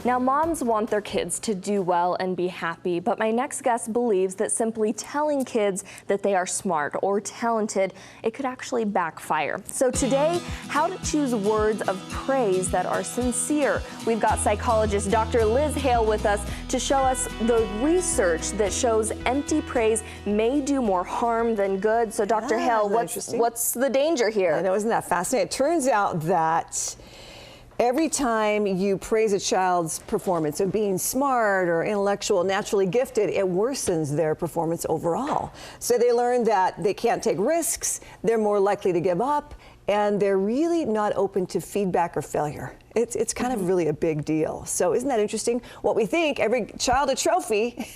Now, moms want their kids to do well and be happy, but my next guest believes that simply telling kids that they are smart or talented, it could actually backfire. So today, how to choose words of praise that are sincere. We've got psychologist Dr. Liz Hale with us to show us the research that shows empty praise may do more harm than good. So Dr. Hale, what's the danger here? I know, isn't that fascinating? It turns out that every time you praise a child's performance of being smart or intellectual, naturally gifted, it worsens their performance overall. So they learn that they can't take risks, they're more likely to give up, and they're really not open to feedback or failure. It's kind of really a big deal. So isn't that interesting? What we think, every child a trophy,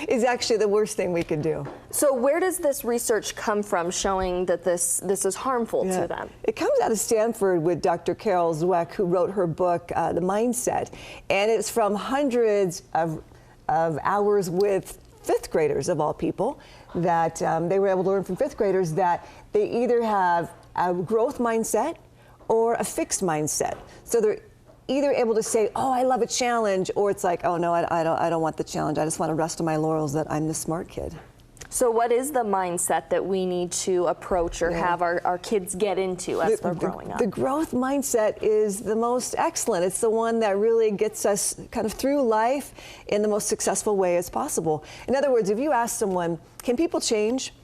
is actually the worst thing we could do. So where does this research come from showing that this is harmful to them? It comes out of Stanford with Dr. Carol Dweck, who wrote her book, The Mindset. And it's from hundreds of hours with fifth graders, of all people, that they were able to learn from fifth graders that they either have a growth mindset or a fixed mindset. So they're either able to say, oh, I love a challenge, or it's like, oh no, I don't want the challenge. I just want to rest on my laurels that I'm the smart kid. So what is the mindset that we need to approach or have our kids get into as they're growing up? The growth mindset is the most excellent. It's the one that really gets us kind of through life in the most successful way as possible. In other words, if you ask someone, can people change?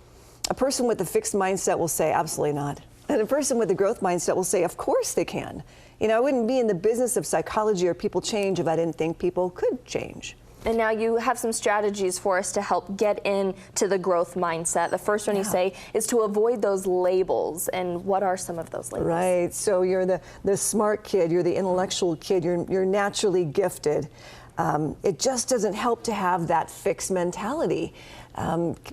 A person with a fixed mindset will say, absolutely not. And a person with a growth mindset will say, of course they can. You know, I wouldn't be in the business of psychology or people change if I didn't think people could change. And now you have some strategies for us to help get into the growth mindset. The first one you say is to avoid those labels. And what are some of those labels? Right. So you're the smart kid, you're the intellectual kid, you're naturally gifted. It just doesn't help to have that fixed mentality.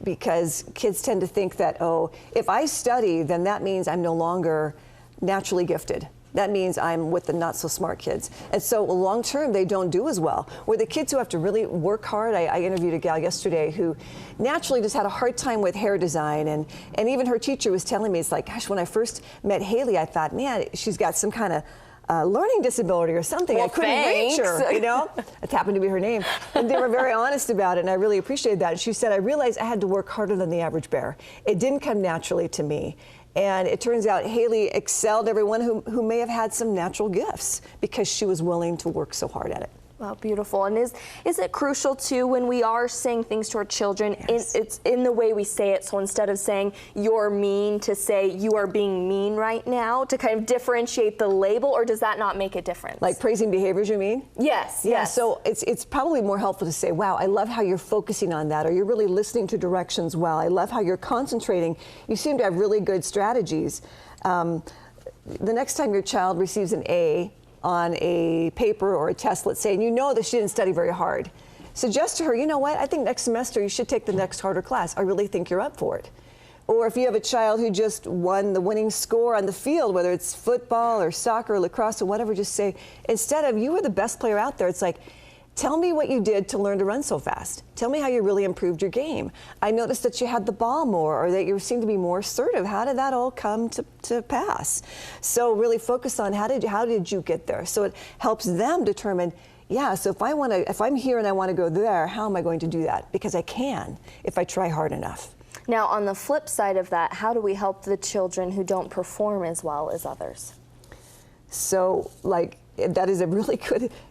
Because kids tend to think that, oh, if I study, then that means I'm no longer naturally gifted. That means I'm with the not so smart kids. And so long term, they don't do as well. Where the kids who have to really work hard, I interviewed a gal yesterday who naturally just had a hard time with hair design. And even her teacher was telling me, it's like, gosh, when I first met Haley, I thought, man, she's got some kind of learning disability or something. Well, I couldn't reach her, you know? It happened to be her name. And they were very honest about it, and I really appreciated that. And she said, I realized I had to work harder than the average bear. It didn't come naturally to me. And it turns out Haley excelled everyone who may have had some natural gifts because she was willing to work so hard at it. Wow, beautiful. And is it crucial too when we are saying things to our children, it's in the way we say it? So instead of saying you're mean, to say you are being mean right now, to kind of differentiate the label, or does that not make a difference? Like praising behaviors, you mean? Yes. Yeah, yes. so it's probably more helpful to say, wow, I love how you're focusing on that, or you're really listening to directions well. I love how you're concentrating. You seem to have really good strategies. The next time your child receives an A on a paper or a test, let's say, and you know that she didn't study very hard, suggest to her, you know what, I think next semester you should take the next harder class. I really think you're up for it. Or if you have a child who just won the winning score on the field, whether it's football or soccer or lacrosse or whatever, just say, instead of you were the best player out there, it's like, tell me what you did to learn to run so fast. Tell me how you really improved your game. I noticed that you had the ball more, or that you seemed to be more assertive. How did that all come to pass? So really focus on how did you get there? So it helps them determine, yeah, so if I'm here and I want to go there, how am I going to do that? Because I can if I try hard enough. Now, on the flip side of that, how do we help the children who don't perform as well as others? So, that is a really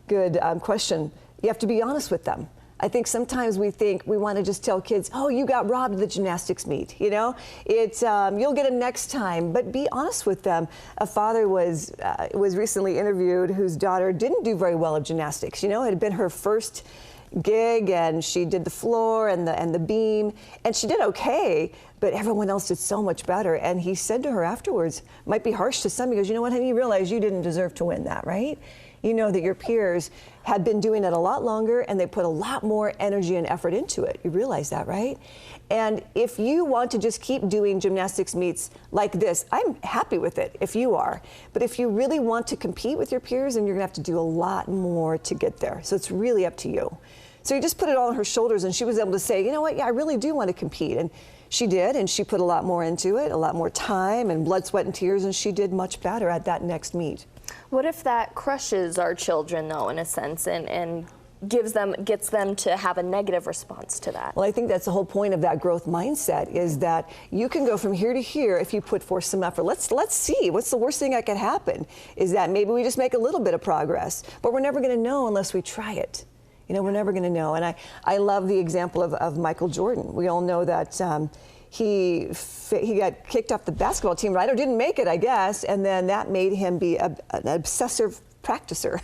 good question. You have to be honest with them. I think sometimes we think we want to just tell kids, oh, you got robbed at the gymnastics meet, you know? It's, you'll get it next time, but be honest with them. A father was recently interviewed whose daughter didn't do very well at gymnastics. You know, it had been her first gig, and she did the floor and the beam, and she did okay, but everyone else did so much better. And he said to her afterwards, might be harsh to some, he goes, you know what, honey, you realize you didn't deserve to win that, right? You know that your peers had been doing it a lot longer, and they put a lot more energy and effort into it. You realize that, right? And if you want to just keep doing gymnastics meets like this, I'm happy with it if you are. But if you really want to compete with your peers, then you're gonna have to do a lot more to get there. So it's really up to you. So you just put it all on her shoulders, and she was able to say, you know what, yeah, I really do want to compete. And she did, and she put a lot more into it, a lot more time and blood, sweat, and tears, and she did much better at that next meet. What if that crushes our children, though, in a sense, and gets them to have a negative response to that? Well, I think that's the whole point of that growth mindset, is that you can go from here to here if you put forth some effort. Let's see, what's the worst thing that could happen? Is that maybe we just make a little bit of progress, but we're never going to know unless we try it. You know, we're never going to know. And I love the example of Michael Jordan. We all know that he got kicked off the basketball team, right? Or didn't make it, I guess, and then that made him be an obsessive practicer.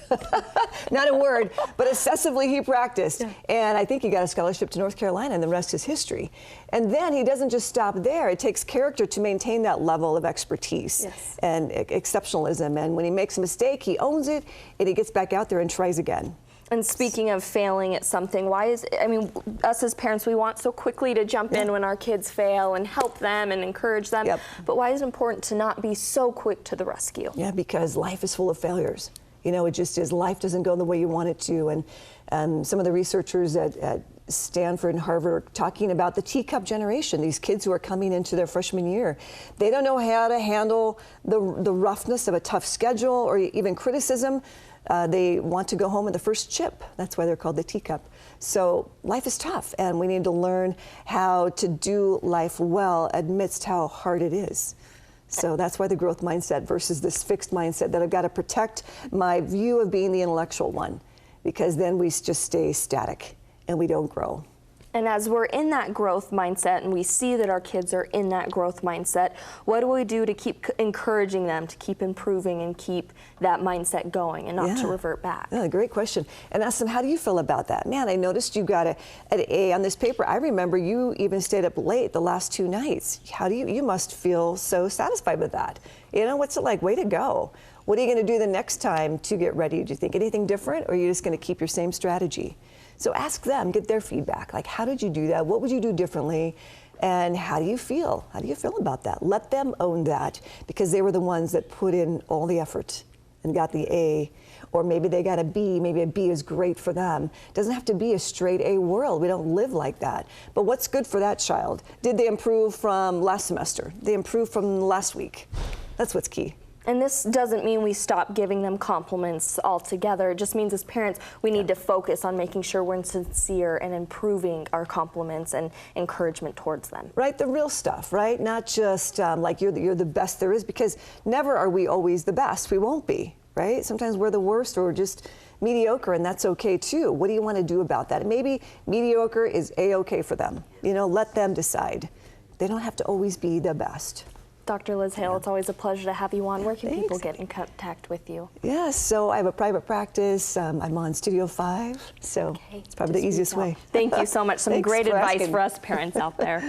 Not a word, but obsessively he practiced. Yeah. And I think he got a scholarship to North Carolina, and the rest is history. And then he doesn't just stop there. It takes character to maintain that level of expertise. Yes. And exceptionalism. And when he makes a mistake, he owns it, and he gets back out there and tries again. And speaking of failing at something, us as parents, we want so quickly to jump in when our kids fail and help them and encourage them. Yep. But why is it important to not be so quick to the rescue? Yeah, because life is full of failures. You know, it just is. Life doesn't go the way you want it to. And some of the researchers at Stanford and Harvard are talking about the teacup generation, these kids who are coming into their freshman year. They don't know how to handle the roughness of a tough schedule or even criticism. They want to go home with the first chip. That's why they're called the teacup. So life is tough, and we need to learn how to do life well amidst how hard it is. So that's why the growth mindset versus this fixed mindset that I've got to protect my view of being the intellectual one, because then we just stay static and we don't grow. And as we're in that growth mindset and we see that our kids are in that growth mindset, what do we do to keep encouraging them to keep improving and keep that mindset going and not to revert back? Yeah, great question. And ask them, how do you feel about that? Man, I noticed you got an A on this paper. I remember you even stayed up late the last 2 nights. How do you must feel so satisfied with that. You know, what's it like? Way to go. What are you going to do the next time to get ready? Do you think anything different, or are you just going to keep your same strategy? So ask them, get their feedback. Like, how did you do that? What would you do differently? And how do you feel? How do you feel about that? Let them own that, because they were the ones that put in all the effort and got the A. Or maybe they got a B. Maybe a B is great for them. It doesn't have to be a straight A world. We don't live like that. But what's good for that child? Did they improve from last semester? Did they improve from last week? That's what's key. And this doesn't mean we stop giving them compliments altogether. It just means as parents, we need to focus on making sure we're sincere and improving our compliments and encouragement towards them. Right, the real stuff, right? Not just like you're the best there is, because never are we always the best. We won't be, right? Sometimes we're the worst or just mediocre, and that's okay too. What do you want to do about that? And maybe mediocre is A-okay for them. You know, let them decide. They don't have to always be the best. Dr. Liz Hale, it's always a pleasure to have you on. Where can people get in contact with you? Yes, so I have a private practice. I'm on Studio 5, so it's probably the easiest way. Thank you so much. Some great advice for us parents out there.